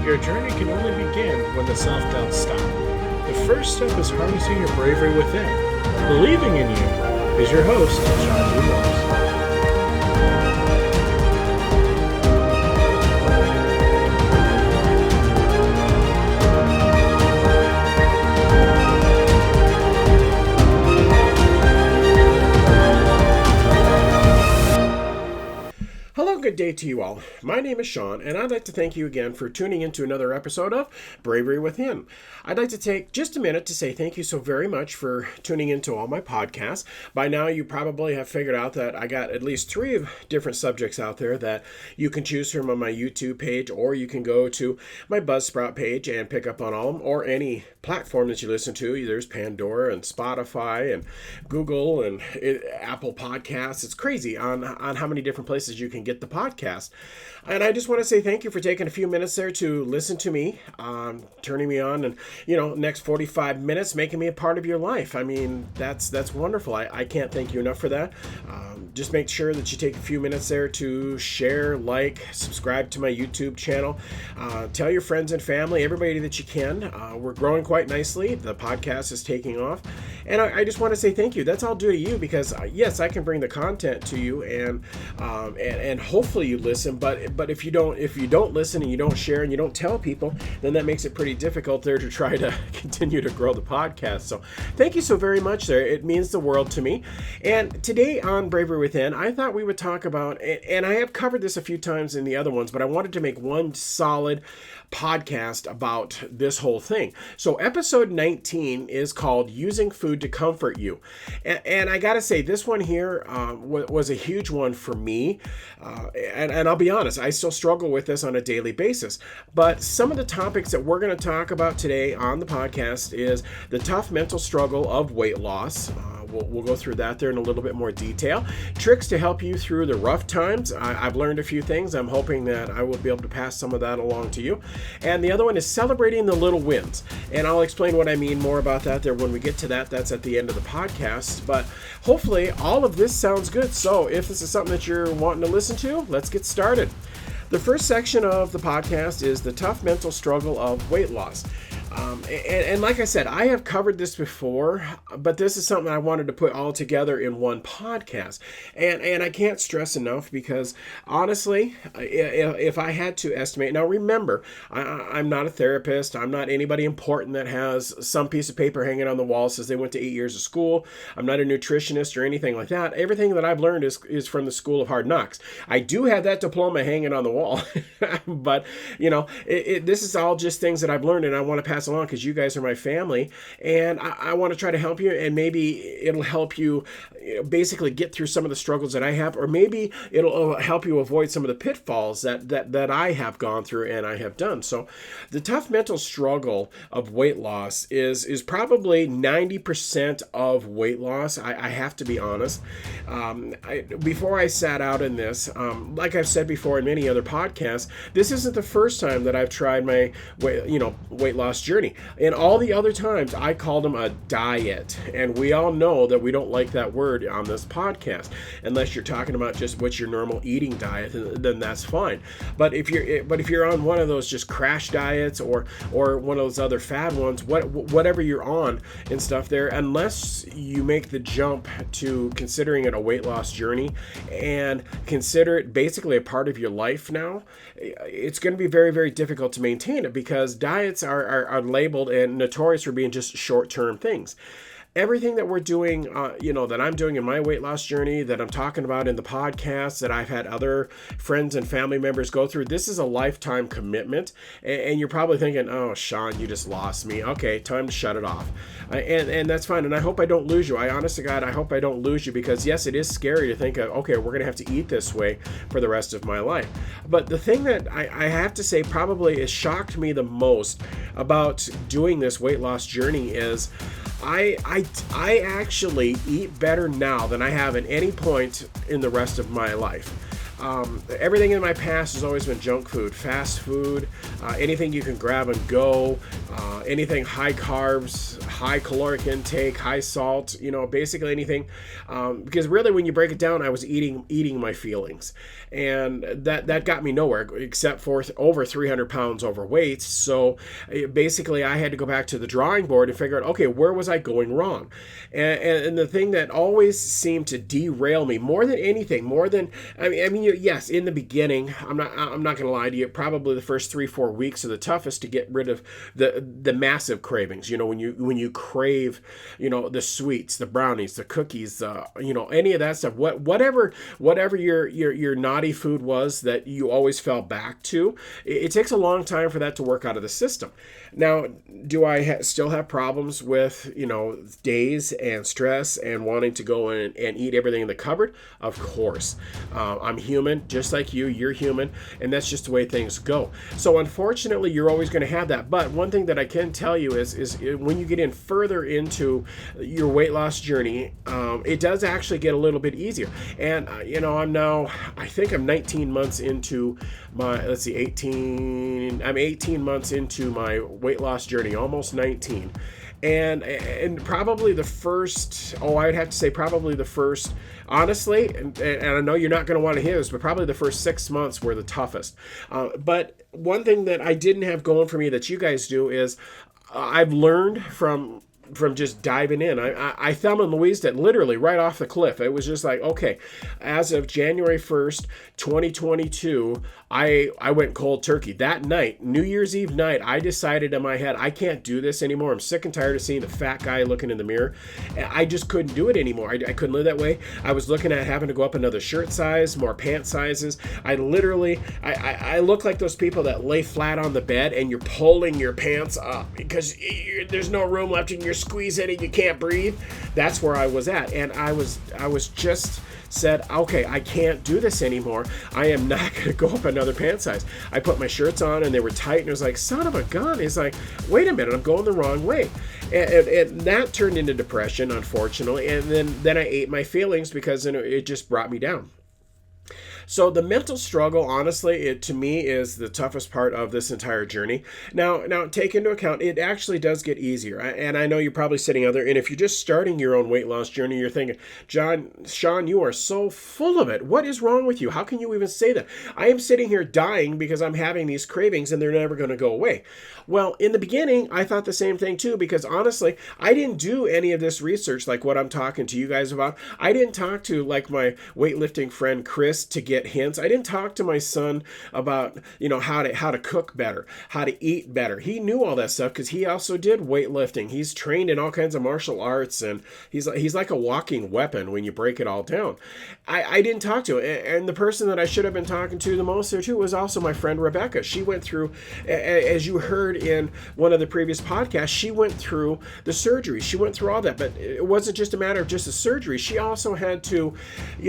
Your journey can only begin when the self-doubts stop. The first step is harnessing your bravery within. Believing in you is your host, Sean Williams. Good day to you all. My name is Sean, and I'd like to thank you again for tuning into another episode of Bravery Within. I'd like to take just a minute to say thank you so very much for tuning into all my podcasts. By now, you probably have figured out that I got at least 3 different subjects out there that you can choose from on my YouTube page, or you can go to my Buzzsprout page and pick up on all of them, or any platform that you listen to. There's Pandora and Spotify and Google and Apple Podcasts. It's crazy on how many different places you can get the podcast. And I just want to say thank you for taking a few minutes there to listen to me, turning me on, and next 45 minutes making me a part of your life. I mean, that's wonderful. I can't thank you enough for that. Just make sure that you take a few minutes there to share, like, subscribe to my YouTube channel. Tell your friends and family, everybody that you can. We're growing quite nicely. The podcast is taking off. And I just want to say thank you. That's all due to you because, yes, I can bring the content to you and hopefully you listen. But if you don't listen and you don't share and you don't tell people, then that makes it pretty difficult there to try to continue to grow the podcast. So thank you so very much there. It means the world to me. And today on Bravery Within, I thought we would talk about, and I have covered this a few times in the other ones, but I wanted to make one solid podcast about this whole thing. So episode 19 is called Using Food to Comfort You. And I gotta say, this one here was a huge one for me. And I'll be honest, I still struggle with this on a daily basis. But some of the topics that we're going to talk about today on the podcast is the tough mental struggle of weight loss. We'll go through that there in a little bit more detail. Tricks to help you through the rough times. I've learned a few things. I'm hoping that I will be able to pass some of that along to you. And the other one is celebrating the little wins. And I'll explain what I mean more about that there when we get to that. That's at the end of the podcast. But hopefully all of this sounds good. So if this is something that you're wanting to listen to, let's get started. The first section of the podcast is the tough mental struggle of weight loss. And like I said, I have covered this before, but this is something I wanted to put all together in one podcast. And I can't stress enough because honestly, if I had to estimate, now remember, I'm not a therapist. I'm not anybody important that has some piece of paper hanging on the wall says they went to 8 years of school. I'm not a nutritionist or anything like that. Everything that I've learned is from the School of Hard Knocks. I do have that diploma hanging on the wall, but this is all just things that I've learned and I want to pass along because you guys are my family, and I want to try to help you, and maybe it'll help you basically get through some of the struggles that I have, or maybe it'll help you avoid some of the pitfalls that I have gone through and I have done. So the tough mental struggle of weight loss is probably 90% of weight loss. I have to be honest. Before I sat out in this, like I've said before in many other podcasts, this isn't the first time that I've tried my weight loss journey. And all the other times I called them a diet. And we all know that we don't like that word on this podcast. Unless you're talking about just what's your normal eating diet, then that's fine. But if you're on one of those just crash diets or one of those other fad ones, whatever you're on and stuff there, unless you make the jump to considering it a weight loss journey and consider it basically a part of your life now, it's going to be very, very difficult to maintain it because diets are labeled and notorious for being just short-term things. Everything that we're doing, that I'm doing in my weight loss journey, that I'm talking about in the podcast, that I've had other friends and family members go through, this is a lifetime commitment. And you're probably thinking, oh, Sean, you just lost me. Okay, time to shut it off. And that's fine. And I hope I don't lose you. I honest to God, I hope I don't lose you because, yes, it is scary to think of, okay, we're going to have to eat this way for the rest of my life. But the thing that I have to say probably has shocked me the most about doing this weight loss journey is I actually eat better now than I have at any point in the rest of my life. Everything in my past has always been junk food, fast food, anything you can grab and go, anything high carbs, high caloric intake, high salt, basically anything. Because really, when you break it down, I was eating my feelings, and that got me nowhere except for over 300 pounds overweight. So basically, I had to go back to the drawing board and figure out, okay, where was I going wrong? And the thing that always seemed to derail me more than anything, yes, in the beginning, I'm not going to lie to you, probably the first 3-4 weeks are the toughest to get rid of the massive cravings. When you crave, the sweets, the brownies, the cookies, any of that stuff, whatever your naughty food was that you always fell back to, it takes a long time for that to work out of the system. Now, do I still have problems with, days and stress and wanting to go in and eat everything in the cupboard? Of course. I'm human, just like you. You're human, and that's just the way things go. So unfortunately, you're always going to have that. But one thing that I can tell you is when you get in further into your weight loss journey, it does actually get a little bit easier. And, I think I'm 19 months into my, I'm 18 months into my weight loss journey, almost 19. And probably the first, I'd have to say probably the first, honestly, and I know you're not going to want to hear this, but probably the first 6 months were the toughest. But one thing that I didn't have going for me that you guys do is I've learned from just diving in. I Thelma and Louised it literally right off the cliff. It was just like, okay, as of January 1st, 2022, I went cold turkey. That night, New Year's Eve night, I decided in my head, I can't do this anymore. I'm sick and tired of seeing the fat guy looking in the mirror. I just couldn't do it anymore. I couldn't live that way. I was looking at having to go up another shirt size, more pant sizes. I look like those people that lay flat on the bed and you're pulling your pants up because there's no room left and you're squeezing and you can't breathe. That's where I was at. And I was just said, okay, I can't do this anymore. I am not going to go up another pant size. I put my shirts on and they were tight, and it was like, son of a gun. It's like, wait a minute, I'm going the wrong way. And that turned into depression, unfortunately. And then I ate my feelings because it just brought me down. So the mental struggle, honestly, to me is the toughest part of this entire journey. Now take into account, it actually does get easier. And I know you're probably sitting out there, and if you're just starting your own weight loss journey, you're thinking, Sean, you are so full of it. What is wrong with you? How can you even say that? I am sitting here dying because I'm having these cravings and they're never going to go away. Well, in the beginning, I thought the same thing too, because honestly, I didn't do any of this research like what I'm talking to you guys about. I didn't talk to like my weightlifting friend Chris to get hints. I didn't talk to my son about, how to cook better, how to eat better. He knew all that stuff because he also did weightlifting. He's trained in all kinds of martial arts, and he's like a walking weapon when you break it all down. I didn't talk to him. And the person that I should have been talking to the most there too was also my friend Rebecca. She went through, as you heard in one of the previous podcasts, she went through the surgery. She went through all that, but it wasn't just a matter of just the surgery. She also had to,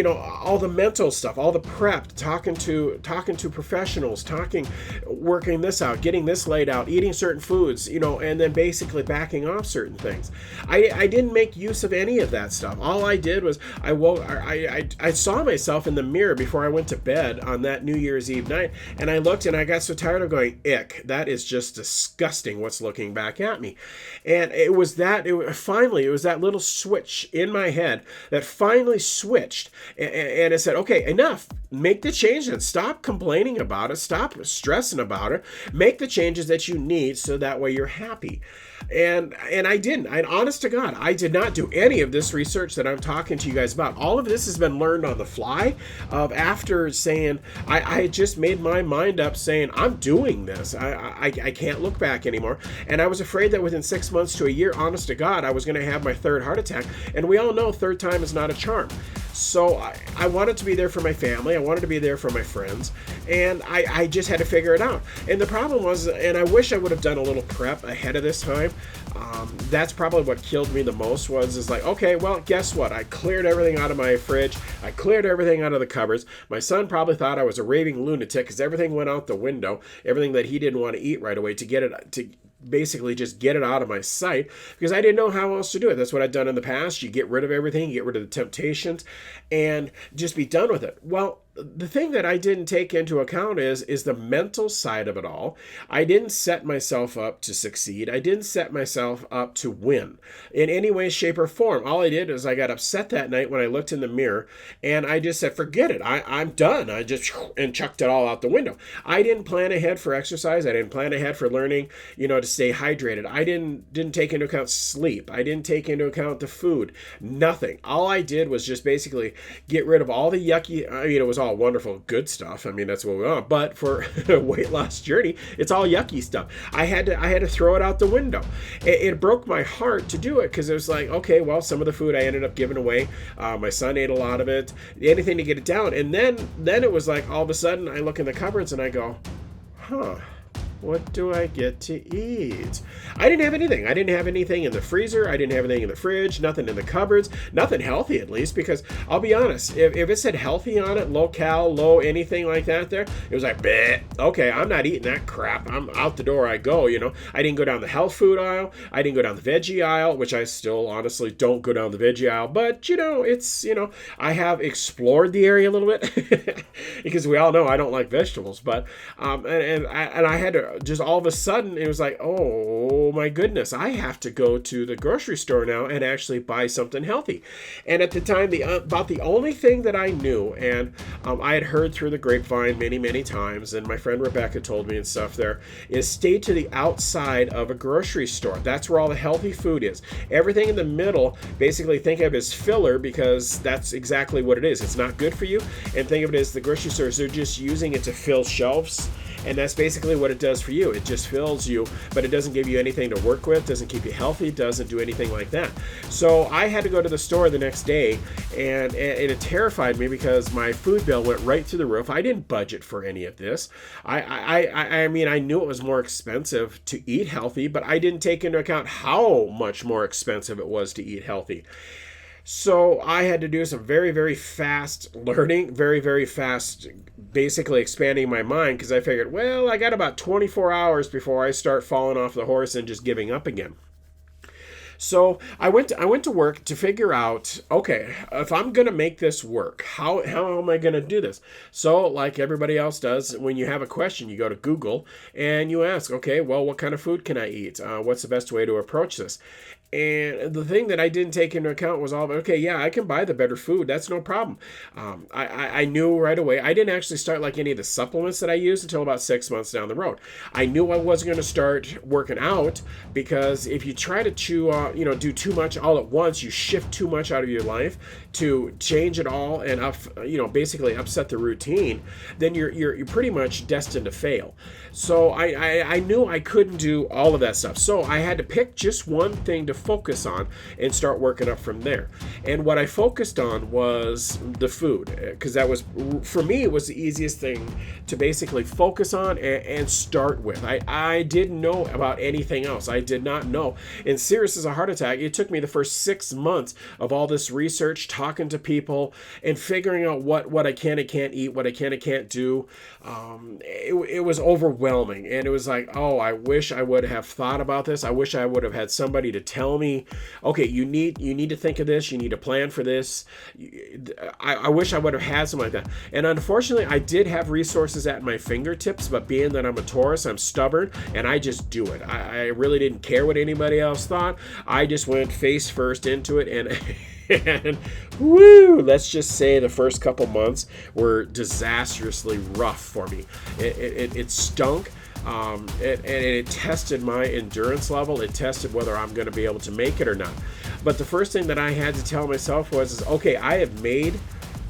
all the mental stuff, all the prep, talking to professionals, working this out, getting this laid out, eating certain foods, and then basically backing off certain things. I didn't make use of any of that stuff. All I did was I saw myself in the mirror before I went to bed on that New Year's Eve night, and I looked and I got so tired of going, ick, that is just disgusting what's looking back at me. And it was that little switch in my head that finally switched, and it said, okay, enough. Make the change and stop complaining about it. Stop stressing about it. Make the changes that you need so that way you're happy. And I didn't. Honest to God, I did not do any of this research that I'm talking to you guys about. All of this has been learned on the fly after saying, I had just made my mind up saying, I'm doing this. I can't look back anymore. And I was afraid that within 6 months to a year, honest to God, I was going to have my third heart attack. And we all know third time is not a charm. So I wanted to be there for my family. I wanted to be there for my friends. And I just had to figure it out. And the problem was, and I wish I would have done a little prep ahead of this time. That's probably what killed me the most is like, okay, well, guess what? I cleared everything out of my fridge. I cleared everything out of the cupboards. My son probably thought I was a raving lunatic because everything went out the window. Everything that he didn't want to eat right away to basically just get it out of my sight because I didn't know how else to do it. That's what I'd done in the past. You get rid of everything, you get rid of the temptations, and just be done with it. Well, the thing that I didn't take into account is the mental side of it all. I didn't set myself up to succeed. I didn't set myself up to win in any way, shape, or form. All I did is I got upset that night when I looked in the mirror, and I just said, forget it. I'm done. I just and chucked it all out the window. I didn't plan ahead for exercise. I didn't plan ahead for learning, to stay hydrated. I didn't take into account sleep. I didn't take into account the food. Nothing. All I did was just basically get rid of all the yucky. I mean, it was all wonderful, good stuff. I mean, that's what we want. But for a weight loss journey, it's all yucky stuff. I had to throw it out the window. It broke my heart to do it because it was like, okay, well, some of the food I ended up giving away. My son ate a lot of it. Anything to get it down. And then it was like all of a sudden I look in the cupboards and I go, huh. What do I get to eat? I didn't have anything. I didn't have anything in the freezer. I didn't have anything in the fridge. Nothing in the cupboards. Nothing healthy, at least, because I'll be honest, if it said healthy on it, low cal, low anything like that there, it was like, bleh, okay, I'm not eating that crap. I'm out the door I go, I didn't go down the health food aisle. I didn't go down the veggie aisle, which I still honestly don't go down the veggie aisle. But, it's, I have explored the area a little bit because we all know I don't like vegetables. But, and I had to, just all of a sudden it was like, oh my goodness, I have to go to the grocery store now and actually buy something healthy. And at the time, about the only thing that I knew, and I had heard through the grapevine many times, and my friend Rebecca told me and stuff there, is stay to the outside of a grocery store. That's where all the healthy food is. Everything in the middle, basically think of it as filler, because that's exactly what it is. It's not good for you. And think of it as the grocery stores, they're just using it to fill shelves. And that's basically what it does for you. It just fills you, but it doesn't give you anything to work with, doesn't keep you healthy, doesn't do anything like that. So I had to go to the store the next day, and it terrified me because my food bill went right through the roof. I didn't budget for any of this. I mean, I knew it was more expensive to eat healthy, but I didn't take into account how much more expensive it was to eat healthy. So I had to do some very fast learning, very fast, basically expanding my mind, because I figured, well, I got about 24 hours before I start falling off the horse and just giving up again. So I went to work to figure out, okay, if I'm going to make this work, how am I going to do this? So like everybody else does, when you have a question, you go to Google and you ask, okay, well, what kind of food can I eat? What's the best way to approach this? And the thing that I didn't take into account was all, okay, yeah, I can buy the better food. That's no problem. I knew right away. I didn't actually start like any of the supplements that I used until about 6 months down the road. I knew I wasn't going to start working out, because if you try to do too much all at once, you shift too much out of your life to change it all and basically upset the routine, then you're pretty much destined to fail. So I knew I couldn't do all of that stuff. So I had to pick just one thing to focus on and start working up from there. And what I focused on was the food, because that was, for me, it was the easiest thing to basically focus on and start with. I didn't know about anything else. I did not know. And serious as a heart attack, it took me the first 6 months of all this research, talking to people, and figuring out what I can and can't eat, what I can and can't do. It was overwhelming, and it was like, oh, I wish I would have thought about this. I wish I would have had somebody to tell me, okay, you need to think of this, you need to plan for this. I wish I would have had something like that. And unfortunately, I did have resources at my fingertips, but being that I'm a Taurus, I'm stubborn, and I just do it. I really didn't care what anybody else thought. I just went face first into it, and woo, let's just say the first couple months were disastrously rough for me. It stunk. And it tested my endurance level. It tested whether I'm going to be able to make it or not. But the first thing that I had to tell myself was, okay, I have made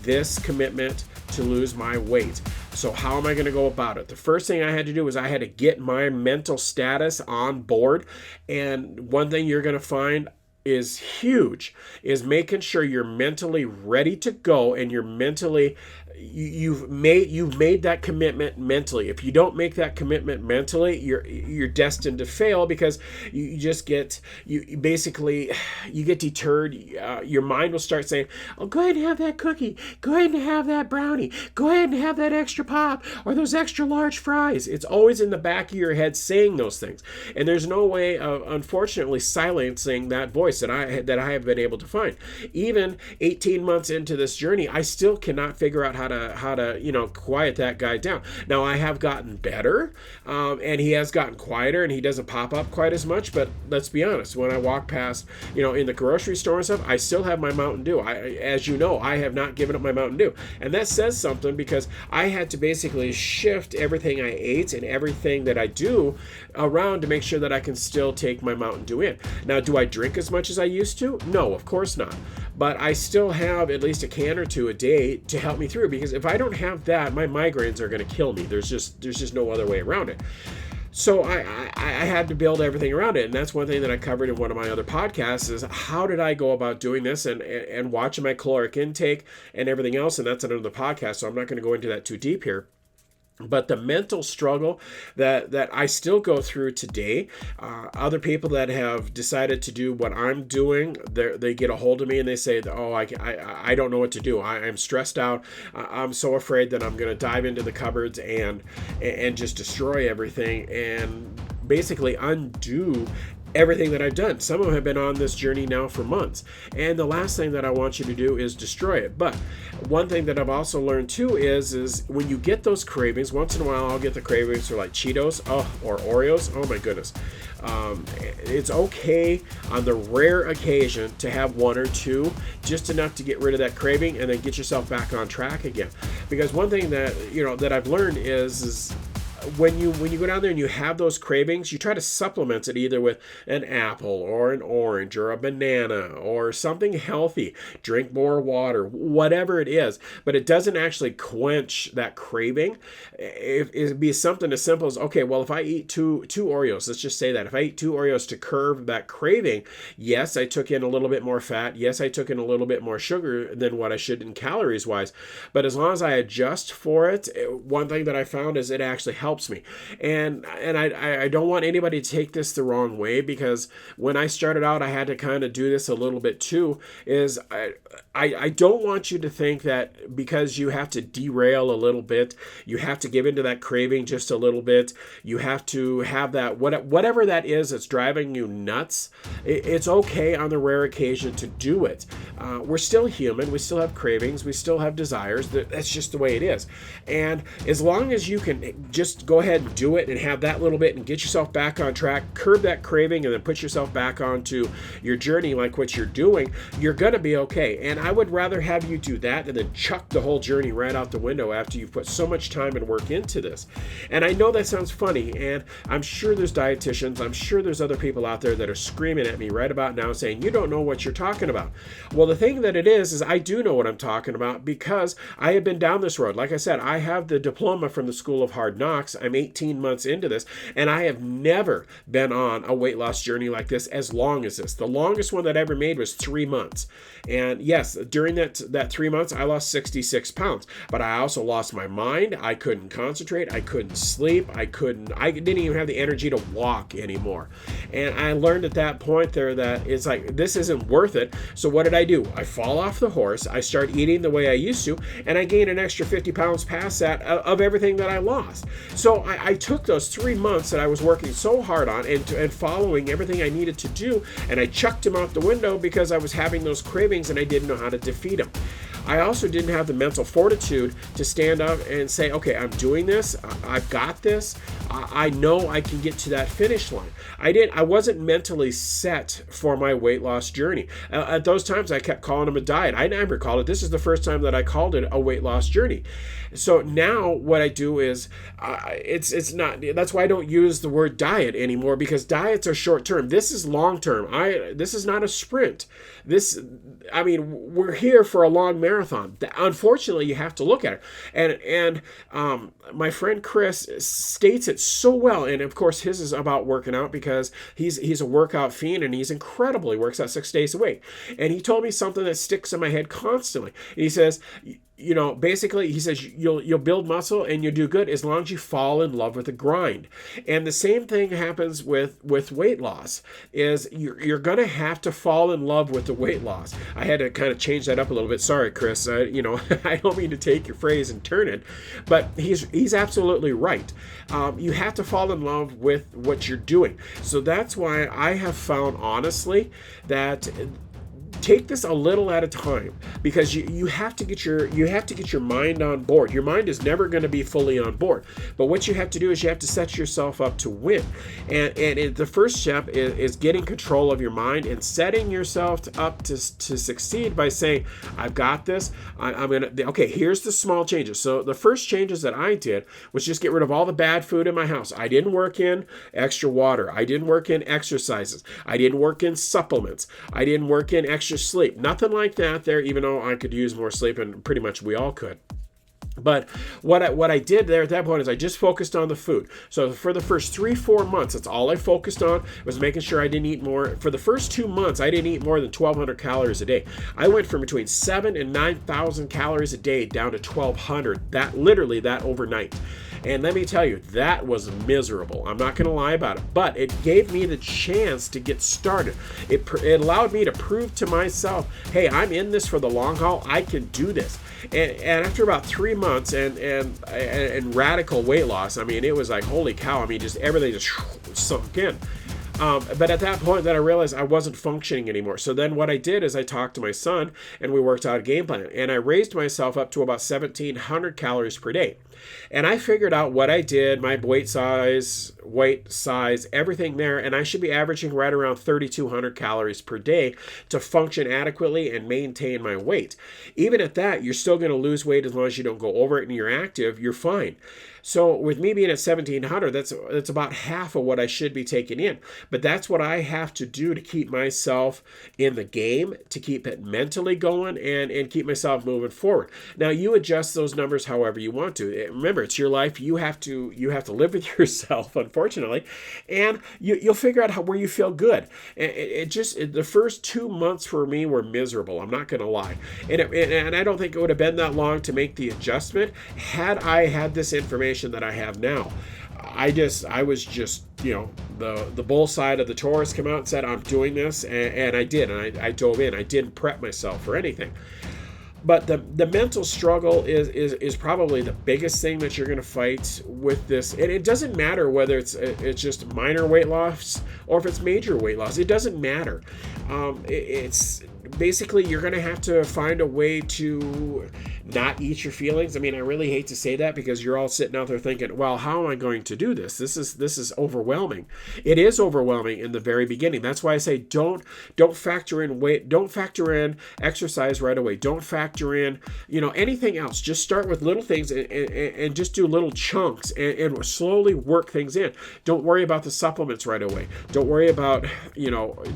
this commitment to lose my weight. So how am I going to go about it? The first thing I had to do was I had to get my mental status on board. And one thing you're going to find is huge, is making sure you're mentally ready to go, and you're mentally, you've made that commitment mentally. If you don't make that commitment mentally, you're destined to fail, because you just get, you get deterred. Your mind will start saying, oh, go ahead and have that cookie, go ahead and have that brownie, go ahead and have that extra pop, or those extra large fries. It's always in the back of your head saying those things, and there's no way of, unfortunately, silencing that voice that I have been able to find. Even 18 months into this journey, I still cannot figure out how to quiet that guy down. Now I have gotten better, and he has gotten quieter, and he doesn't pop up quite as much. But let's be honest, when I walk past, in the grocery store and stuff, I still have my Mountain Dew. As you know, I have not given up my Mountain Dew, and that says something because I had to basically shift everything I ate and everything that I do around to make sure that I can still take my Mountain Dew in. Now, do I drink as much as I used to? No, of course not. But I still have at least a can or two a day to help me through, because if I don't have that, my migraines are going to kill me. There's just no other way around it. So I had to build everything around it, and that's one thing that I covered in one of my other podcasts is how did I go about doing this and watching my caloric intake and everything else, and that's another podcast, so I'm not going to go into that too deep here. But the mental struggle that I still go through today, other people that have decided to do what I'm doing, they get a hold of me and they say, oh, I don't know what to do. I'm stressed out. I'm so afraid that I'm going to dive into the cupboards and just destroy everything and basically undo everything that I've done. Some of them have been on this journey now for months. And the last thing that I want you to do is destroy it. But one thing that I've also learned too is when you get those cravings, once in a while I'll get the cravings for like Cheetos or Oreos. Oh my goodness. It's okay on the rare occasion to have one or two, just enough to get rid of that craving and then get yourself back on track again. Because one thing that, that I've learned is when you go down there and you have those cravings, you try to supplement it either with an apple or an orange or a banana or something healthy. Drink more water, whatever it is, but it doesn't actually quench that craving. It'd be something as simple as, okay, well, if I eat two Oreos, let's just say that if I eat two Oreos to curb that craving, yes, I took in a little bit more fat. Yes, I took in a little bit more sugar than what I should in calories wise. But as long as I adjust for it, one thing that I found is it actually helps me. And I don't want anybody to take this the wrong way, because when I started out, I had to kind of do this a little bit too, is I don't want you to think that because you have to derail a little bit, you have to give into that craving just a little bit, you have to have that, whatever that is that's driving you nuts, it's okay on the rare occasion to do it. We're still human, we still have cravings, we still have desires, that's just the way it is. And as long as you can just go ahead and do it and have that little bit and get yourself back on track, curb that craving, and then put yourself back onto your journey like what you're doing, you're going to be okay. And I would rather have you do that and then chuck the whole journey right out the window after you've put so much time and work into this. And I know that sounds funny, and I'm sure there's dietitians, I'm sure there's other people out there that are screaming at me right about now saying, you don't know what you're talking about. Well, the thing that it is I do know what I'm talking about, because I have been down this road. Like I said, I have the diploma from the School of Hard Knocks. I'm 18 months into this, and I have never been on a weight loss journey like this as long as this. The longest one that I ever made was 3 months. And yes, during that 3 months, I lost 66 pounds, but I also lost my mind. I couldn't concentrate. I couldn't sleep. I didn't even have the energy to walk anymore. And I learned at that point there that it's like, this isn't worth it. So what did I do? I fall off the horse. I start eating the way I used to, and I gained an extra 50 pounds past that of everything that I lost. So I took those 3 months that I was working so hard on and following everything I needed to do, and I chucked them out the window because I was having those cravings and I didn't know how to defeat them. I also didn't have the mental fortitude to stand up and say, okay, I'm doing this. I've got this. I know I can get to that finish line. I wasn't mentally set for my weight loss journey. At those times, I kept calling them a diet. I never called it. This is the first time that I called it a weight loss journey. So now what I do is it's not, that's why I don't use the word diet anymore, because diets are short term. This is long term. This is not a sprint. We're here for a long marathon. Unfortunately, you have to look at it. And my friend Chris states it so well. And of course, his is about working out, because he's a workout fiend, and he's incredible. He works out 6 days a week. And he told me something that sticks in my head constantly. And he says, basically, he says you'll build muscle and you'll do good as long as you fall in love with the grind. And the same thing happens with weight loss, is you're going to have to fall in love with the weight loss. I had to kind of change that up a little bit. Sorry, Chris. I don't mean to take your phrase and turn it, but he's absolutely right. You have to fall in love with what you're doing. So that's why I have found, honestly, that take this a little at a time, because you have to get your mind on board. Your mind is never going to be fully on board, but what you have to do is you have to set yourself up to win. And the first step is getting control of your mind and setting yourself up to succeed by saying, I've got this. I'm gonna, okay, here's the small changes. So the first changes that I did was just get rid of all the bad food in my house. I didn't work in extra water. I didn't work in exercises. I didn't work in supplements. I didn't work in extra sleep. Nothing like that there, even though I could use more sleep, and pretty much we all could. But what I did there at that point is I just focused on the food. So for the first 3-4 months, that's all I focused on, was making sure I didn't eat more. For the first 2 months, I didn't eat more than 1,200 calories a day. I went from between 7,000 and 9,000 calories a day down to 1,200. That overnight. And let me tell you, that was miserable. I'm not going to lie about it. But it gave me the chance to get started. It allowed me to prove to myself, hey, I'm in this for the long haul. I can do this. And after about 3 months and radical weight loss, I mean, it was like, holy cow. I mean, just everything just sunk in. But at that point, then I realized I wasn't functioning anymore. So then what I did is I talked to my son, and we worked out a game plan. And I raised myself up to about 1,700 calories per day. And I figured out what I did, my weight size, everything there, and I should be averaging right around 3,200 calories per day to function adequately and maintain my weight. Even at that, you're still going to lose weight as long as you don't go over it and you're active, you're fine. So with me being at 1,700, that's about half of what I should be taking in. But that's what I have to do to keep myself in the game, to keep it mentally going, and keep myself moving forward. Now, you adjust those numbers however you want to. Remember, it's your life. You have to live with yourself, unfortunately, and you'll figure out where you feel good. The first 2 months for me were miserable. I'm not going to lie, and I don't think it would have been that long to make the adjustment had I had this information that I have now. I was just, the bull side of the Taurus came out and said, I'm doing this, and I did, and I dove in. I didn't prep myself for anything. But the mental struggle is probably the biggest thing that you're going to fight with this. And it doesn't matter whether it's just minor weight loss or if it's major weight loss. It doesn't matter. It's basically, you're going to have to find a way to not eat your feelings. I mean, I really hate to say that, because you're all sitting out there thinking, well, how am I going to do this? This is overwhelming. It is overwhelming in the very beginning. That's why I say don't factor in weight, don't factor in exercise right away. Don't factor in, anything else. Just start with little things and just do little chunks and slowly work things in. Don't worry about the supplements right away. Don't worry about,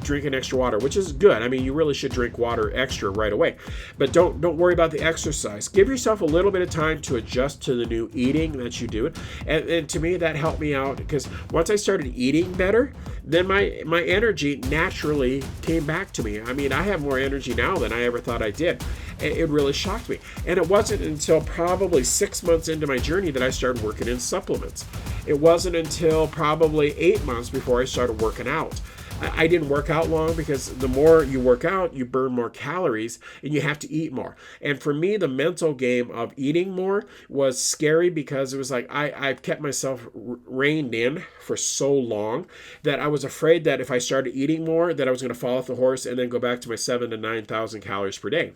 drinking extra water, which is good. I mean, you really should drink water extra right away, but don't worry about the exercise. Give yourself a little bit of time to adjust to the new eating that you do. And to me, that helped me out, because once I started eating better, then my energy naturally came back to me. I mean, I have more energy now than I ever thought I did. It really shocked me. And it wasn't until probably 6 months into my journey that I started working in supplements. It wasn't until probably 8 months before I started working out. I didn't work out long, because the more you work out, you burn more calories and you have to eat more. And for me, the mental game of eating more was scary, because it was like I've kept myself reined in for so long that I was afraid that if I started eating more, that I was going to fall off the horse and then go back to my 7,000 to 9,000 calories per day.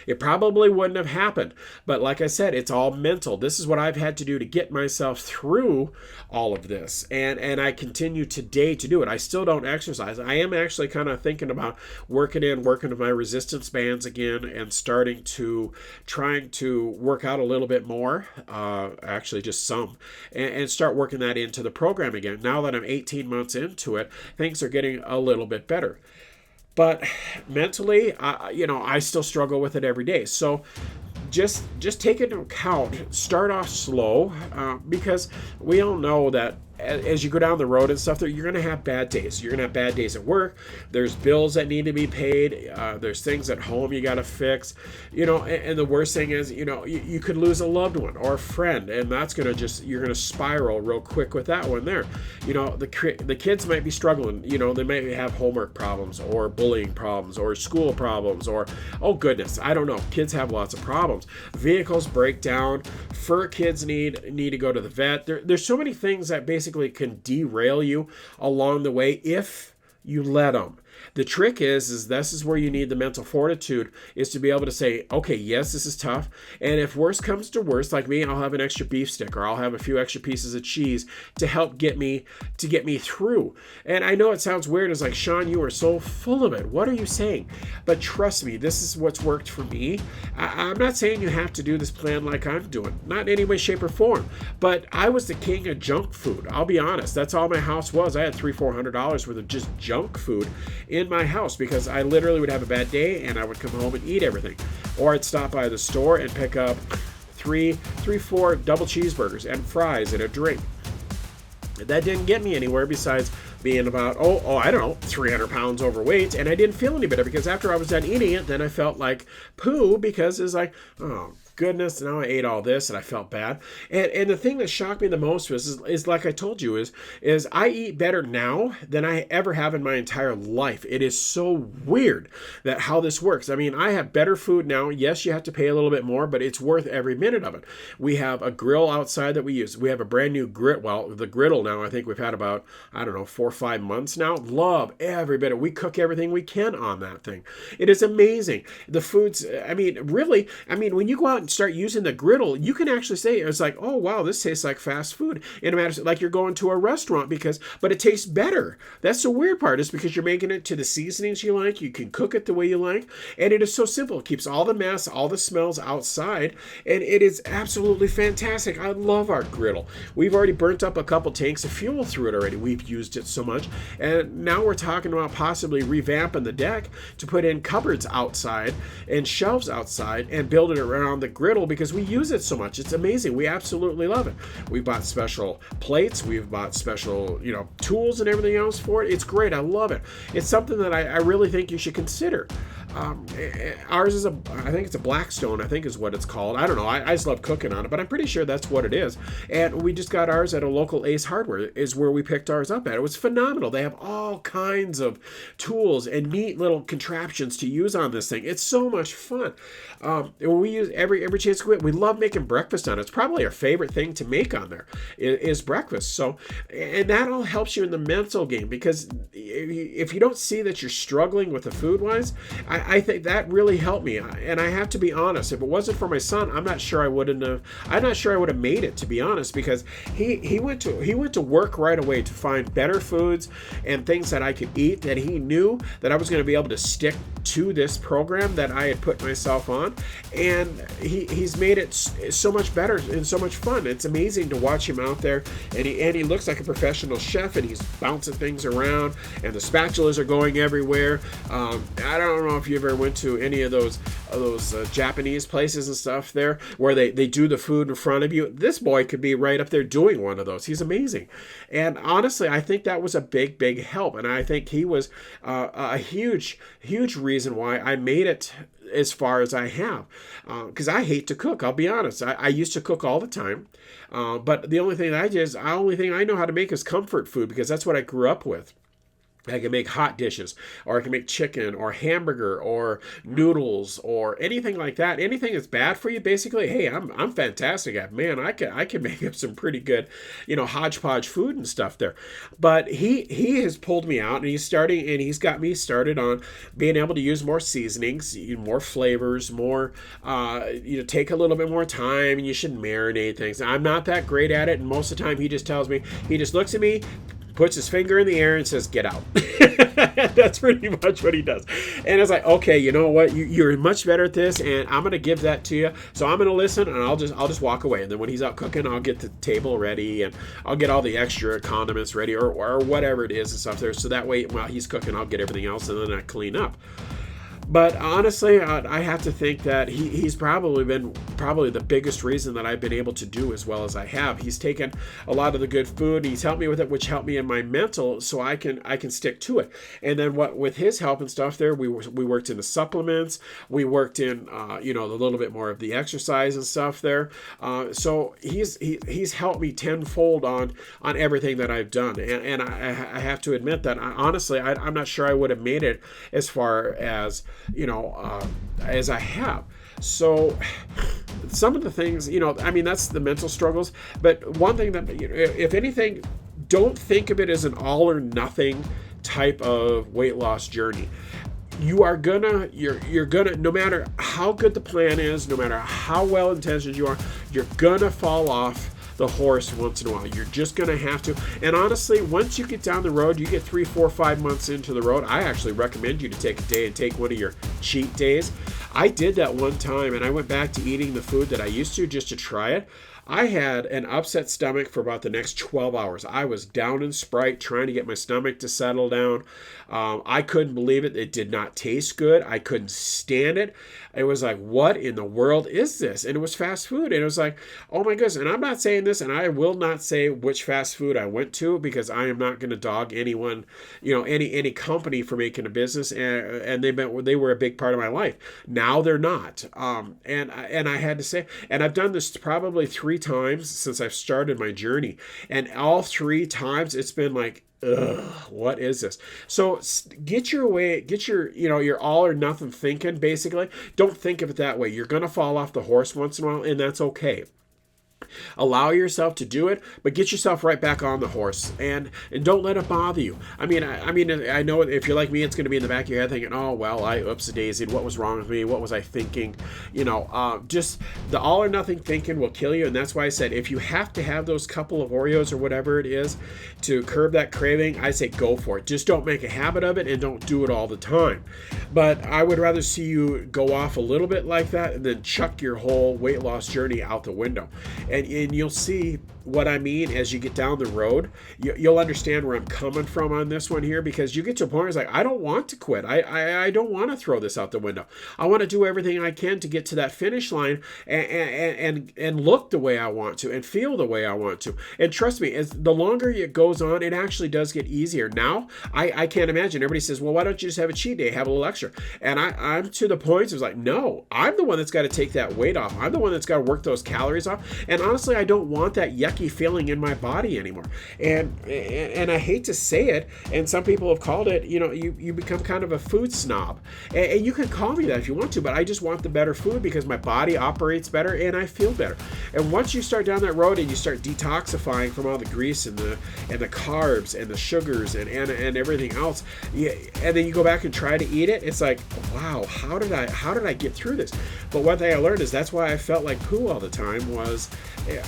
It probably wouldn't have happened. But like I said, it's all mental. This is what I've had to do to get myself through all of this. And I continue today to do it. I still don't exercise. I am actually kind of thinking about working with my resistance bands again and trying to work out a little bit more, actually just some, and start working that into the program again. Now that I'm 18 months into it, things are getting a little bit better. But mentally, I still struggle with it every day. So just take into account, start off slow, because we all know that as you go down the road and stuff, you're going to have bad days. You're going to have bad days at work. There's bills that need to be paid. There's things at home you got to fix. And the worst thing is, you could lose a loved one or a friend, and that's going to you're going to spiral real quick with that one there. The kids might be struggling. They might have homework problems or bullying problems or school problems or, oh goodness, I don't know. Kids have lots of problems. Vehicles break down. Fur kids need to go to the vet. There's so many things that basically can derail you along the way if you let them. The trick is this is where you need the mental fortitude, is to be able to say, okay, yes, this is tough. And if worse comes to worse, like me, I'll have an extra beef stick, or I'll have a few extra pieces of cheese to help get me through. And I know it sounds weird. It's like, Sean, you are so full of it. What are you saying? But trust me, this is what's worked for me. I'm not saying you have to do this plan like I'm doing, not in any way, shape, or form. But I was the king of junk food. I'll be honest. That's all my house was. I had $300-400 worth of just junk food in my house, because I literally would have a bad day and I would come home and eat everything. Or I'd stop by the store and pick up four double cheeseburgers and fries and a drink. That didn't get me anywhere besides being about, I don't know, 300 pounds overweight. And I didn't feel any better, because after I was done eating it, then I felt like poo, because it's like, oh, goodness, now I ate all this and I felt bad. And the thing that shocked me the most is like I told you, is I eat better now than I ever have in my entire life. It is so weird that how this works. I mean, I have better food now. Yes, you have to pay a little bit more, but it's worth every minute of it. We have a grill outside that we use. We have a brand new grill. Well, the griddle now, I think we've had about, 4 or 5 months now. Love every bit of it. We cook everything we can on that thing. It is amazing. The foods, when you go out and start using the griddle, you can actually say, it's like, oh wow, this tastes like fast food. And it matters, like you're going to a restaurant, but it tastes better. That's the weird part, is because you're making it to the seasonings you like. You can cook it the way you like. And it is so simple. It keeps all the mess, all the smells outside. And it is absolutely fantastic. I love our griddle. We've already burnt up a couple tanks of fuel through it already. We've used it so much. And now we're talking about possibly revamping the deck to put in cupboards outside and shelves outside and build it around the griddle, because we use it so much. It's amazing. We absolutely love it. We bought special plates. We've bought special, tools and everything else for it. It's great. I love it. It's something that I really think you should consider. Ours is I think it's a Blackstone, I think is what it's called. I don't know. I just love cooking on it, but I'm pretty sure that's what it is. And we just got ours at a local Ace Hardware, is where we picked ours up at. It was phenomenal. They have all kinds of tools and neat little contraptions to use on this thing. It's so much fun. We use every chance we get. We love making breakfast on it. It's probably our favorite thing to make on there is breakfast. So, and that all helps you in the mental game, because if you don't see that you're struggling with the food wise, I think that really helped me. And I have to be honest, if it wasn't for my son, I'm not sure I would have made it, to be honest, because he went to work right away to find better foods and things that I could eat, that he knew that I was going to be able to stick to this program that I had put myself on. And he's made it so much better and so much fun. It's amazing to watch him out there, and he looks like a professional chef, and he's bouncing things around, and the spatulas are going everywhere. I don't know if you ever went to any of those Japanese places and stuff there, where they do the food in front of you. This boy could be right up there doing one of those. He's amazing. And honestly, I think that was a big help. And I think he was a huge reason why I made it as far as I have, because I hate to cook. I'll be honest. I used to cook all the time, but the only thing I know how to make is comfort food, because that's what I grew up with. I can make hot dishes, or I can make chicken or hamburger or noodles or anything like that. Anything that's bad for you, basically. Hey, I'm fantastic at. Man, I can make up some pretty good, hodgepodge food and stuff there. But he has pulled me out, and he's got me started on being able to use more seasonings, more flavors, more. Take a little bit more time, and you should marinate things. I'm not that great at it, and most of the time he just looks at me, puts his finger in the air and says, "Get out." That's pretty much what he does. And it's like, okay, you know what? You're much better at this, and I'm gonna give that to you. So I'm gonna listen, and I'll just walk away. And then when he's out cooking, I'll get the table ready, and I'll get all the extra condiments ready, or whatever it is and stuff there. So that way, while he's cooking, I'll get everything else, and then I clean up. But honestly, I have to think that he's probably been the biggest reason that I've been able to do as well as I have. He's taken a lot of the good food, he's helped me with it, which helped me in my mental, so I can stick to it. And then with his help and stuff there, we worked in the supplements, we worked in a little bit more of the exercise and stuff there. So he's helped me tenfold on everything that I've done. And I have to admit that honestly, I'm not sure I would have made it as far as as I have. So some of the things, that's the mental struggles. But one thing that, if anything, don't think of it as an all or nothing type of weight loss journey. You're gonna, no matter how good the plan is, no matter how well intentioned you are, you're gonna fall off the horse once in a while. You're just gonna have to. And honestly, once you get down the road, you get 3, 4, 5 months into the road, I actually recommend you to take a day and take one of your cheat days. I did that one time, and I went back to eating the food that I used to just to try it. I had an upset stomach for about the next 12 hours. I was down in Sprite trying to get my stomach to settle down. I couldn't believe it. It did not taste good. I couldn't stand it. It was like, what in the world is this? And it was fast food. And it was like, oh my goodness. And I'm not saying this, and I will not say which fast food I went to, because I am not going to dog anyone, any company for making a business. And they were a big part of my life. Now they're not. And I had to say, and I've done this probably 3 times since I've started my journey, and all 3 times it's been like, ugh, what is this? So get your all or nothing thinking. Basically, don't think of it that way. You're gonna fall off the horse once in a while, and that's okay. Allow yourself to do it, but get yourself right back on the horse, and don't let it bother you. I mean, I know if you're like me, it's going to be in the back of your head thinking, oh, well, oops-a-daisied, what was wrong with me? What was I thinking? Just the all or nothing thinking will kill you. And that's why I said, if you have to have those couple of Oreos or whatever it is to curb that craving, I say go for it. Just don't make a habit of it, and don't do it all the time. But I would rather see you go off a little bit like that and then chuck your whole weight loss journey out the window. And you'll see what I mean as you get down the road. You'll understand where I'm coming from on this one here, because you get to a point where it's like, I don't want to quit. I don't want to throw this out the window. I want to do everything I can to get to that finish line and look the way I want to and feel the way I want to. And trust me, as the longer it goes on, it actually does get easier. Now, I can't imagine. Everybody says, well, why don't you just have a cheat day, have a little extra? And I'm to the point, it's like, no, I'm the one that's got to take that weight off. I'm the one that's got to work those calories off. And honestly, I don't want that yucky feeling in my body anymore. And I hate to say it, and some people have called it, you become kind of a food snob. And you can call me that if you want to, but I just want the better food because my body operates better and I feel better. And once you start down that road and you start detoxifying from all the grease and the carbs and the sugars and everything else, and then you go back and try to eat it, it's like, wow, how did I get through this? But one thing I learned is that's why I felt like poo all the time, was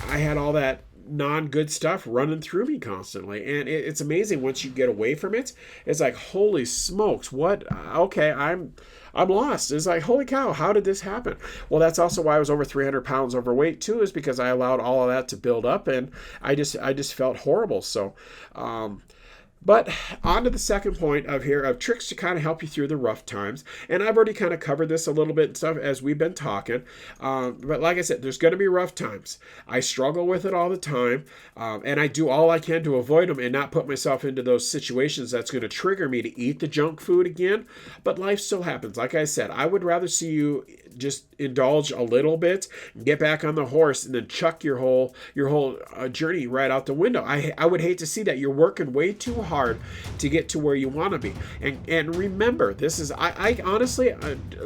I had all that non-good stuff running through me constantly. And it's amazing once you get away from it. It's like, holy smokes, what? Okay, I'm lost. It's like, holy cow, how did this happen? Well, that's also why I was over 300 pounds overweight too, is because I allowed all of that to build up, and I just felt horrible. So, but on to the second point of tricks to kind of help you through the rough times. And I've already kind of covered this a little bit and stuff as we've been talking. But like I said, there's going to be rough times. I struggle with it all the time. And I do all I can to avoid them and not put myself into those situations that's going to trigger me to eat the junk food again. But life still happens. Like I said, I would rather see you just indulge a little bit, get back on the horse, and then chuck your whole journey right out the window. I would hate to see that. You're working way too hard to get to where you want to be. And remember, this is, I honestly,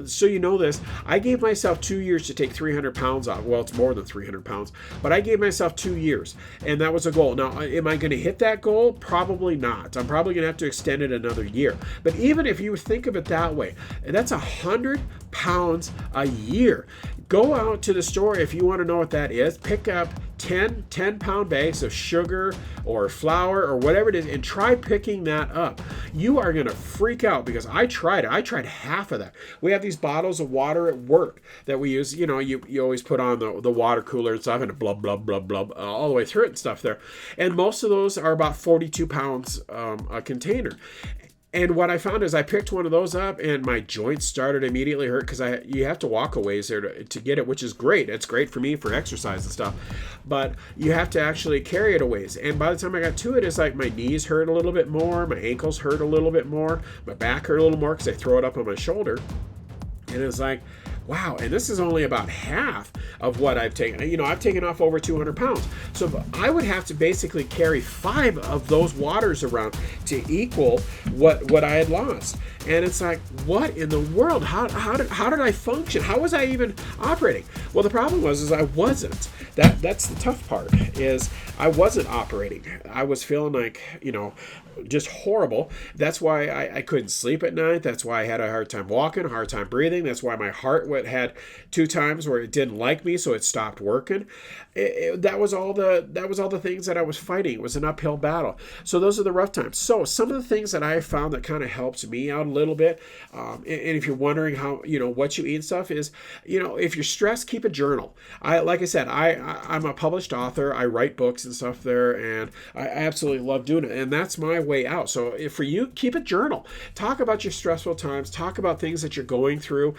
so you know this, I gave myself 2 years to take 300 pounds off. Well, it's more than 300 pounds, but I gave myself 2 years, and that was a goal. Now, am I going to hit that goal? Probably not. I'm probably going to have to extend it another year. But even if you think of it that way, that's 100 pounds a year. Go out to the store if you want to know what that is. Pick up 10-pound bags of sugar or flour or whatever it is, and try picking that up. You are going to freak out, because I tried it. I tried half of that. We have these bottles of water at work that we use. You always put on the water cooler and stuff, and blub, blub, blub, blub, all the way through it and stuff there. And most of those are about 42 pounds a container. And what I found is I picked one of those up, and my joints started immediately hurt, because you have to walk a ways there to get it, which is great. It's great for me for exercise and stuff, but you have to actually carry it a ways. And by the time I got to it, it's like my knees hurt a little bit more, my ankles hurt a little bit more, my back hurt a little more because I throw it up on my shoulder. And it's like, wow, and this is only about half of what I've taken. I've taken off over 200 pounds. So I would have to basically carry 5 of those waters around to equal what I had lost. And it's like, what in the world? How did I function? How was I even operating? Well, the problem was I wasn't. That's the tough part, is I wasn't operating. I was feeling like, just horrible. That's why I couldn't sleep at night. That's why I had a hard time walking, a hard time breathing. That's why my heart had 2 times where it didn't like me, so it stopped working. That was all the things that I was fighting. It was an uphill battle. So those are the rough times. So some of the things that I found that kind of helps me out a little bit, and if you're wondering how, what you eat and stuff, is, if you're stressed, keep a journal. Like I said, I'm a published author. I write books and stuff there, and I absolutely love doing it. And that's my way out. So for you, keep a journal. Talk about your stressful times. Talk about things that you're going through.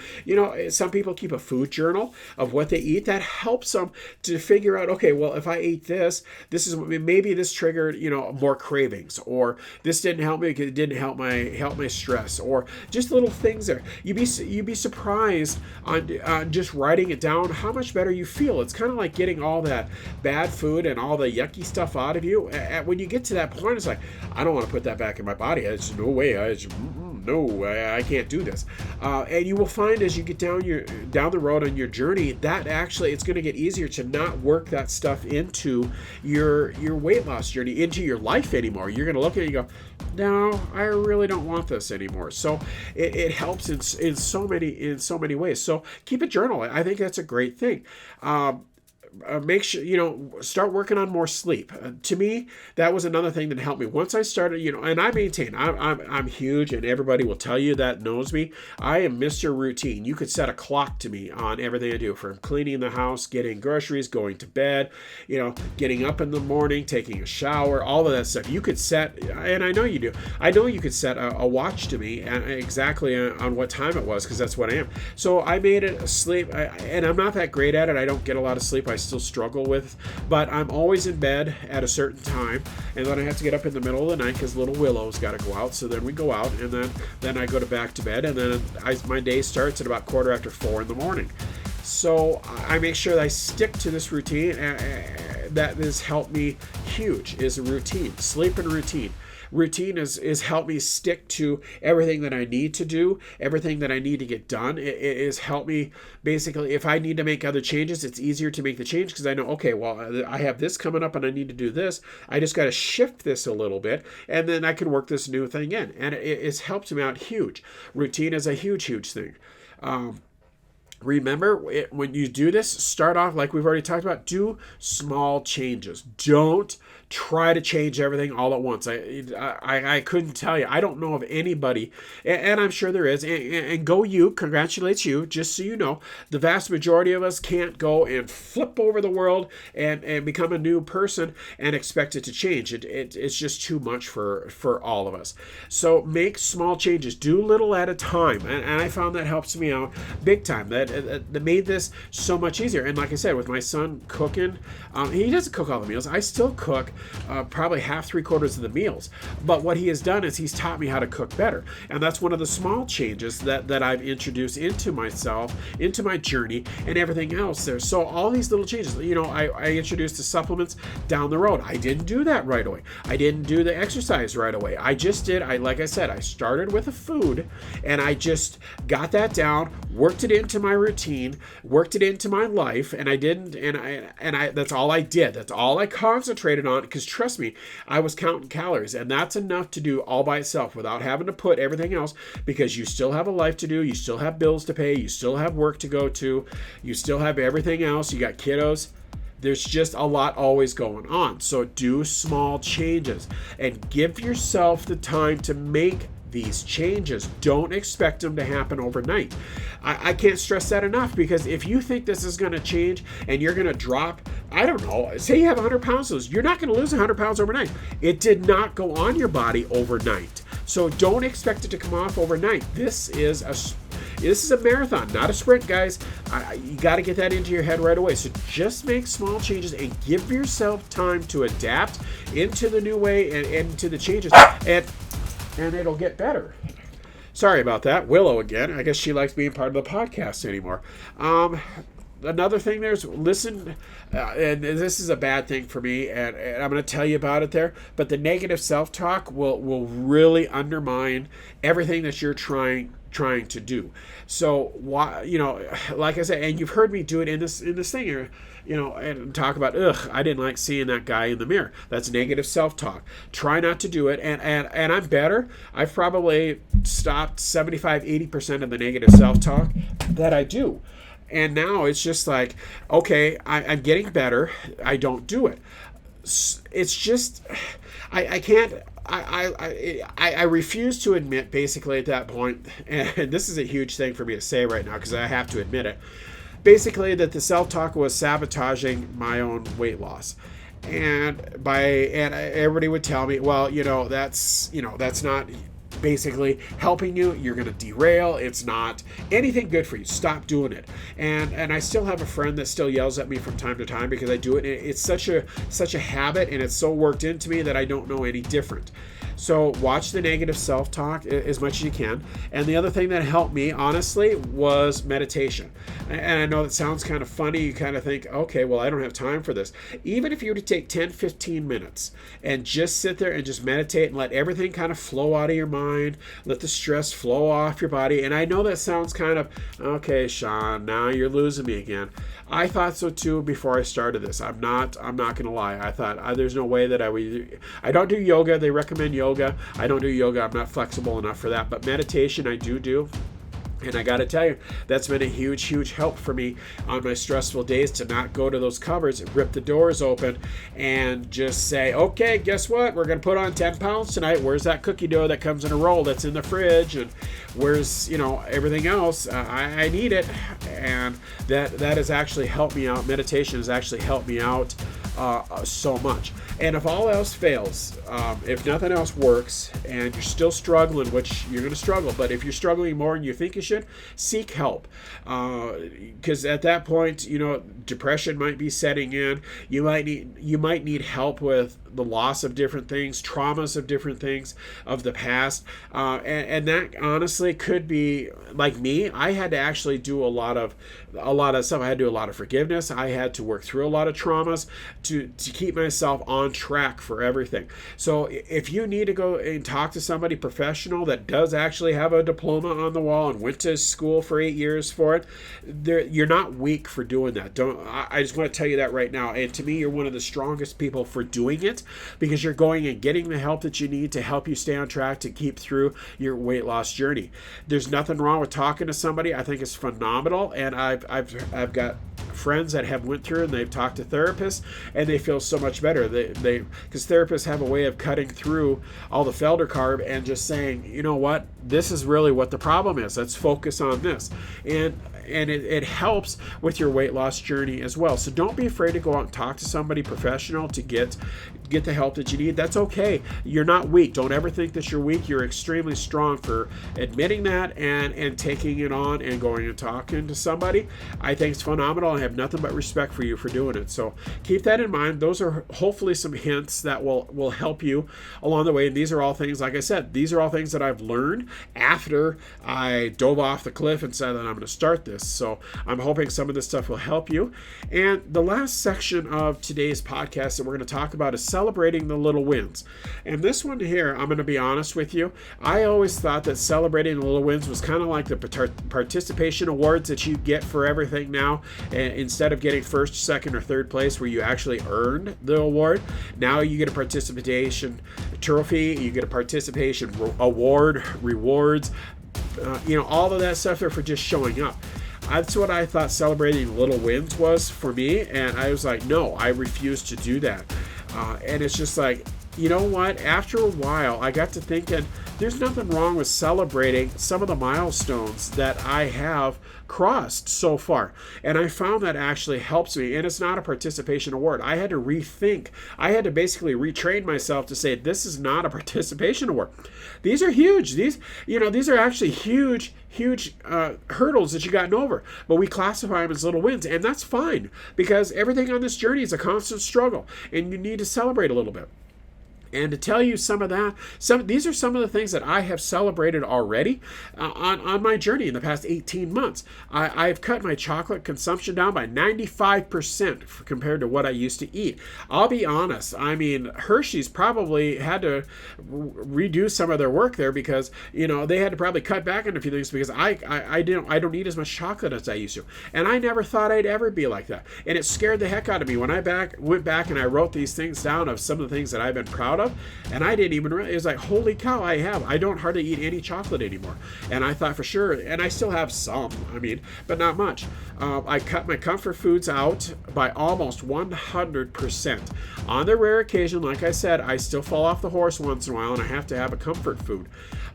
Some people keep a food journal of what they eat. That helps them to figure out, okay, well, if I ate this is maybe this triggered, more cravings, or this didn't help me because it didn't help my stress, or just little things there. You'd be surprised on just writing it down how much better you feel. It's kind of like getting all that bad food and all the yucky stuff out of you. When you get to that point, it's like, I don't want to put that back in my body. It's no way. I can't do this. And you will find as you get down the road on your journey, that actually it's going to get easier to not work that stuff into your weight loss journey, into your life anymore. You're going to look at it and go, no, I really don't want this anymore. So it helps in so many ways. So keep a journal. I think that's a great thing. Make sure, start working on more sleep. To me, that was another thing that helped me. Once I started, and I maintain, I'm huge, and everybody will tell you that knows me. I am Mr. Routine. You could set a clock to me on everything I do, from cleaning the house, getting groceries, going to bed, getting up in the morning, taking a shower, all of that stuff. You could set, and I know you do. I know you could set a watch to me exactly on what time it was, because that's what I am. So I made it sleep, and I'm not that great at it. I don't get a lot of sleep. I still struggle with, but I'm always in bed at a certain time, and then I have to get up in the middle of the night because little Willow's got to go out. So then we go out, and then I go back to bed, and then my day starts at about 4:15 in the morning. So I make sure that I stick to this routine. That has helped me huge, is a routine, sleep and routine. Routine is helped me stick to everything that I need to do, everything that I need to get done. It has helped me, basically, if I need to make other changes, it's easier to make the change because I know, okay, well, I have this coming up and I need to do this. I just got to shift this a little bit, and then I can work this new thing in. And it's helped me out huge. Routine is a huge, huge thing. Remember, when you do this, start off, like we've already talked about, do small changes. Don't try to change everything all at once. I couldn't tell you. I don't know of anybody, and I'm sure there is, and go you, congratulates you, just so you know, the vast majority of us can't go and flip over the world and become a new person and expect it to change. It's just too much for all of us. So make small changes. Do little at a time, and I found that helps me out big time. That made this so much easier. And like I said, with my son cooking, he doesn't cook all the meals. I still cook probably half, 3/4 of the meals. But what he has done is he's taught me how to cook better. And that's one of the small changes that I've introduced into myself, into my journey, and everything else there. So all these little changes, I introduced the supplements down the road. I didn't do that right away. I didn't do the exercise right away. I just did, like I said, I started with the food, and I just got that down, worked it into my routine, worked it into my life, and I didn't, and I that's all I did. That's all I concentrated on, because trust me, I was counting calories, and that's enough to do all by itself without having to put everything else, because you still have a life to do, you still have bills to pay, you still have work to go to, you still have everything else, you got kiddos. There's just a lot always going on. So do small changes and give yourself the time to make these changes. Don't expect them to happen overnight. I can't stress that enough, because if you think this is going to change and you're going to drop, I don't know, say you have 100 pounds to lose, you're not going to lose 100 pounds overnight. It did not go on your body overnight. So don't expect it to come off overnight. This is a marathon, not a sprint, guys. You got to get that into your head right away. So just make small changes and give yourself time to adapt into the new way and into the changes, and it'll get better. Sorry about that. Willow again. I guess she likes being part of the podcast anymore. Another thing there's listen, and this is a bad thing for me, and I'm going to tell you about it there, but the negative self-talk will really undermine everything that you're trying to do. So why, like I said, and you've heard me do it in this thing here, and talk about, I didn't like seeing that guy in the mirror. That's negative self-talk. Try not to do it. And I'm better. I've probably stopped 75-80% of the negative self-talk that I do. And now it's just like, okay, I'm getting better. I don't do it. It's just, I can't, I refuse to admit basically at that point, and this is a huge thing for me to say right now because I have to admit it, basically that the self-talk was sabotaging my own weight loss. And everybody would tell me, well, that's not basically helping you. You're going to derail. It's not anything good for you. Stop doing it. And I still have a friend that still yells at me from time to time because I do it. It's such a habit, and it's so worked into me that I don't know any different. So watch the negative self-talk as much as you can. And the other thing that helped me, honestly, was meditation. And I know that sounds kind of funny. You kind of think, okay, well, I don't have time for this. Even if you were to take 10, 15 minutes and just sit there and just meditate and let everything kind of flow out of your mind, let the stress flow off your body. And I know that sounds kind of, okay, Sean, now you're losing me again. I thought so too before I started this. I'm not going to lie. I thought there's no way that I don't do yoga. They recommend yoga. I don't do yoga. I'm not flexible enough for that. But meditation I do. And I got to tell you, that's been a huge, huge help for me on my stressful days to not go to those cupboards, rip the doors open, and just say, okay, guess what? We're going to put on 10 pounds tonight. Where's that cookie dough that comes in a roll that's in the fridge? And where's, everything else? I need it. And that has actually helped me out. Meditation has actually helped me out so much. And if all else fails, if nothing else works and you're still struggling, which you're going to struggle, but if you're struggling more than you think you should, seek help. Because at that point, depression might be setting in. You might need help with the loss of different things, traumas of different things of the past. And that honestly could be, like me, I had to actually do a lot of stuff. I had to do a lot of forgiveness. I had to work through a lot of traumas to keep myself on track for everything. So if you need to go and talk to somebody professional that does actually have a diploma on the wall and went to school for 8 years for it, you're not weak for doing that. I just want to tell you that right now. And to me, you're one of the strongest people for doing it, because you're going and getting the help that you need to help you stay on track to keep through your weight loss journey. There's nothing wrong with talking to somebody. I think it's phenomenal, and I've got friends that have went through and they've talked to therapists and they feel so much better. They because therapists have a way of cutting through all the Felder carb and just saying, you know what, this is really what the problem is. Let's focus on this. And it helps with your weight loss journey as well. So don't be afraid to go out and talk to somebody professional to get the help that you need. That's okay. You're not weak. Don't ever think that you're weak. You're extremely strong for admitting that and taking it on and going and talking to somebody. I think it's phenomenal. I have nothing but respect for you for doing it. So keep that in mind. Those are hopefully some hints that will help you along the way. And these are all things, like I said, these are all things that I've learned after I dove off the cliff and said that I'm going to start this. So I'm hoping some of this stuff will help you. And the last section of today's podcast that we're going to talk about is celebrating the little wins. And this one here, I'm going to be honest with you, I always thought that celebrating the little wins was kind of like the participation awards that you get for everything now. Instead of getting first, second, or third place where you actually earned the award, now you get a participation trophy, you get a participation award, rewards, all of that stuff there for just showing up. That's what I thought celebrating little wins was for me, and I was like, no, I refuse to do that. And it's just like, you know what? After a while, I got to thinking, there's nothing wrong with celebrating some of the milestones that I have crossed so far. And I found that actually helps me. And it's not a participation award. I had to rethink. I had to basically retrain myself to say, this is not a participation award. These are huge. These are actually huge hurdles that you gotten over. But we classify them as little wins. And that's fine, because everything on this journey is a constant struggle. And you need to celebrate a little bit. And to tell you some of that, these are some of the things that I have celebrated already on my journey in the past 18 months. I've cut my chocolate consumption down by 95% compared to what I used to eat. I'll be honest. I mean, Hershey's probably had to redo some of their work there because they had to probably cut back on a few things because I don't eat as much chocolate as I used to, and I never thought I'd ever be like that. And it scared the heck out of me when I went back and I wrote these things down of some of the things that I've been proud of. And I didn't even realize, it was like, holy cow, I don't hardly eat any chocolate anymore. And I thought for sure, and I still have some, but not much. I cut my comfort foods out by almost 100%. On the rare occasion, like I said, I still fall off the horse once in a while and I have to have a comfort food.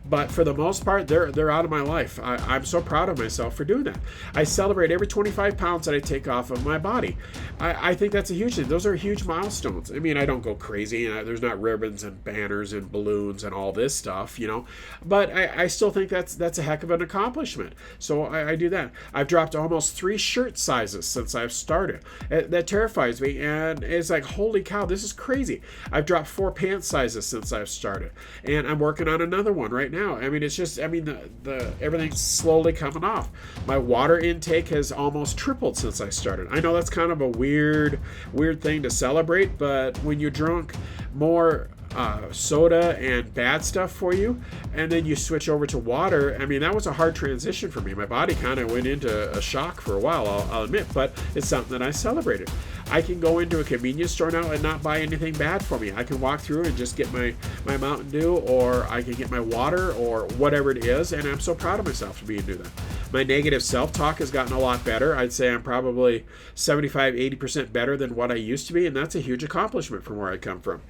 But for the most part, they're out of my life. I'm so proud of myself for doing that. I celebrate every 25 pounds that I take off of my body. I think that's a huge thing. Those are huge milestones. I don't go crazy. There's not ribbons and banners and balloons and all this stuff, But I still think that's a heck of an accomplishment. So I do that. I've dropped almost 3 shirt sizes since I've started. That terrifies me. And it's like, holy cow, this is crazy. I've dropped 4 pant sizes since I've started. And I'm working on another one right now. It's just, the everything's slowly coming off. My water intake has almost tripled since I started. I know that's kind of a weird thing to celebrate, but when you drunk more soda and bad stuff for you, and then you switch over to water, that was a hard transition for me. My body kind of went into a shock for a while, I'll admit, but it's something that I celebrated. I can go into a convenience store now and not buy anything bad for me. I can walk through and just get my Mountain Dew, or I can get my water, or whatever it is, and I'm so proud of myself to be able to do that. My negative self-talk has gotten a lot better. I'd say I'm probably 75-80% better than what I used to be, and that's a huge accomplishment from where I come from.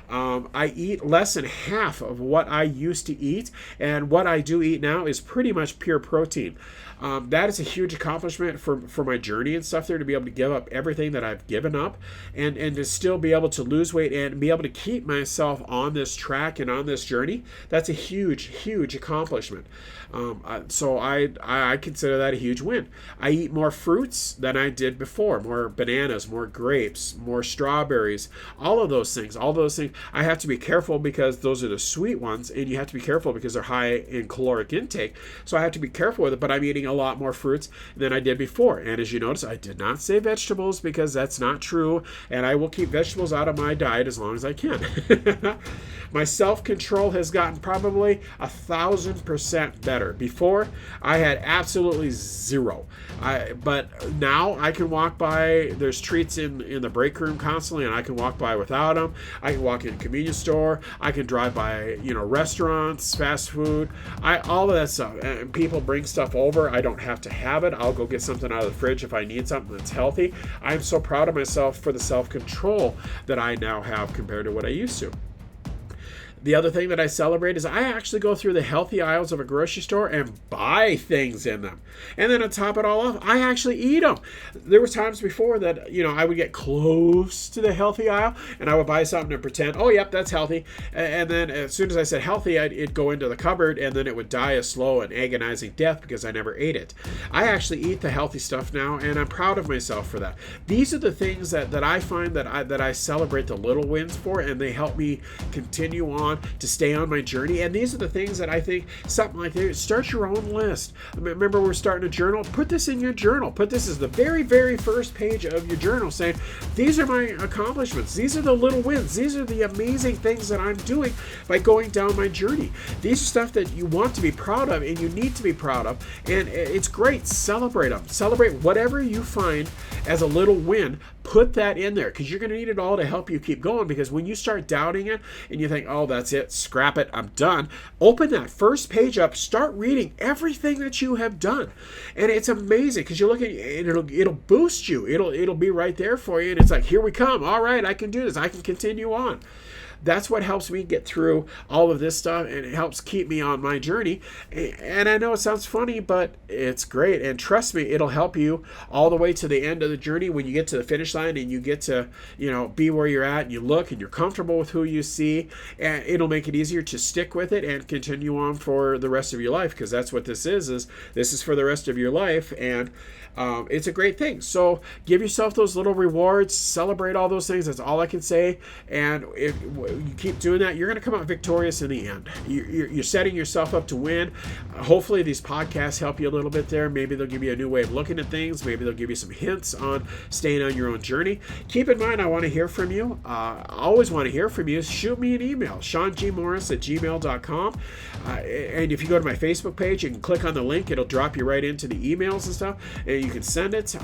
I eat less than half of what I used to eat, and what I do eat now is pretty much pure protein. That is a huge accomplishment for my journey and stuff there, to be able to give up everything that I've given up and to still be able to lose weight and be able to keep myself on this track and on this journey. That's a huge accomplishment. So I consider that a huge win. I eat more fruits than I did before, more bananas, more grapes, more strawberries, all of those things. I have to be careful because those are the sweet ones, and you have to be careful because they're high in caloric intake. So I have to be careful with it, but I'm eating a lot more fruits than I did before. And as you notice, I did not say vegetables because that's not true, and I will keep vegetables out of my diet as long as I can. My self-control has gotten probably 1,000% better. Before, I had absolutely zero. But now I can walk by, there's treats in the break room constantly, and I can walk by without them. I can walk in a convenience store. I can drive by, restaurants, fast food, all of that stuff. And people bring stuff over. I don't have to have it. I'll go get something out of the fridge if I need something that's healthy. I'm so proud of myself for the self-control that I now have compared to what I used to. The other thing that I celebrate is I actually go through the healthy aisles of a grocery store and buy things in them. And then to top it all off, I actually eat them. There were times before that, I would get close to the healthy aisle and I would buy something and pretend, oh, yep, that's healthy. And then as soon as I said healthy, it'd go into the cupboard and then it would die a slow and agonizing death because I never ate it. I actually eat the healthy stuff now, and I'm proud of myself for that. These are the things that I find that I celebrate the little wins for, and they help me continue on to stay on my journey. And these are the things that I think, something like that, start your own list. Remember, we're starting a journal. Put this in your journal. Put this as the very, very first page of your journal, saying, these are my accomplishments. These are the little wins. These are the amazing things that I'm doing by going down my journey. These are stuff that you want to be proud of and you need to be proud of. And it's great. Celebrate them. Celebrate whatever you find as a little win. Put that in there, because you're going to need it all to help you keep going. Because when you start doubting it and you think, oh, that's it, scrap it, I'm done, open that first page up, start reading everything that you have done. And it's amazing, because you look at it, and it'll boost you. It'll be right there for you, and it's like, here we come. All right, I can do this. I can continue on. That's what helps me get through all of this stuff, and it helps keep me on my journey. And I know it sounds funny, but it's great. And trust me, it'll help you all the way to the end of the journey. When you get to the finish line and you get to, be where you're at, and you look and you're comfortable with who you see, and it'll make it easier to stick with it and continue on for the rest of your life, because that's what this is this is for the rest of your life. And it's a great thing. So give yourself those little rewards, celebrate all those things. That's all I can say. And you keep doing that, you're going to come out victorious in the end. You're setting yourself up to win. Hopefully these podcasts help you a little bit there. Maybe they'll give you a new way of looking at things. Maybe they'll give you some hints on staying on your own journey. Keep in mind, I want to hear from you. I always want to hear from you. Shoot me an email, SeanGMorris@gmail.com. And if you go to my Facebook page, you can click on the link. It'll drop you right into the emails and stuff, and you can send it.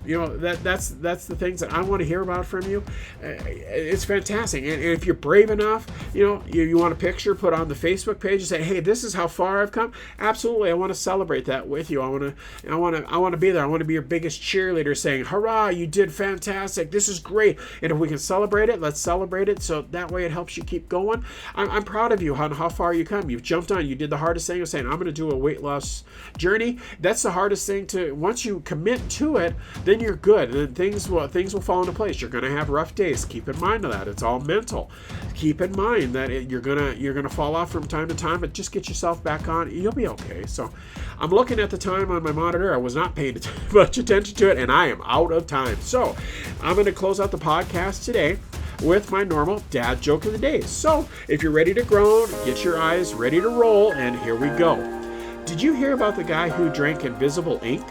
That's the things that I want to hear about from you. It's fantastic. And if you're brave enough, you want a picture, put on the Facebook page and say, hey, this is how far I've come. Absolutely. I want to celebrate that with you. I want to be there. I want to be your biggest cheerleader saying, hurrah, you did fantastic. This is great. And if we can celebrate it, let's celebrate it. So that way it helps you keep going. I'm proud of you on how far you come. You've jumped on. You did the hardest thing of saying, I'm going to do a weight loss journey. That's the hardest thing to, once you commit to it, then you're good. And then things will fall into place. You're going to have rough days. Keep in mind of that. It's all mental. Keep in mind that you're gonna fall off from time to time, but just get yourself back on. You'll be okay. So I'm looking at the time on my monitor. I was not paying much attention to it, and I am out of time. So I'm going to close out the podcast today with my normal dad joke of the day. So if you're ready to groan, get your eyes ready to roll, and here we go. Did you hear about the guy who drank invisible ink?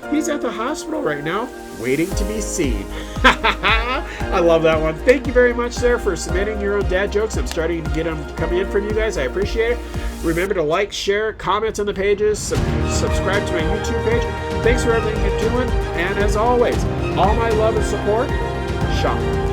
He's at the hospital right now, waiting to be seen. I love that one. Thank you very much, there, for submitting your own dad jokes. I'm starting to get them coming in from you guys. I appreciate it. Remember to like, share, comment on the pages, subscribe to my YouTube page. Thanks for everything you're doing. And as always, all my love and support, Sean.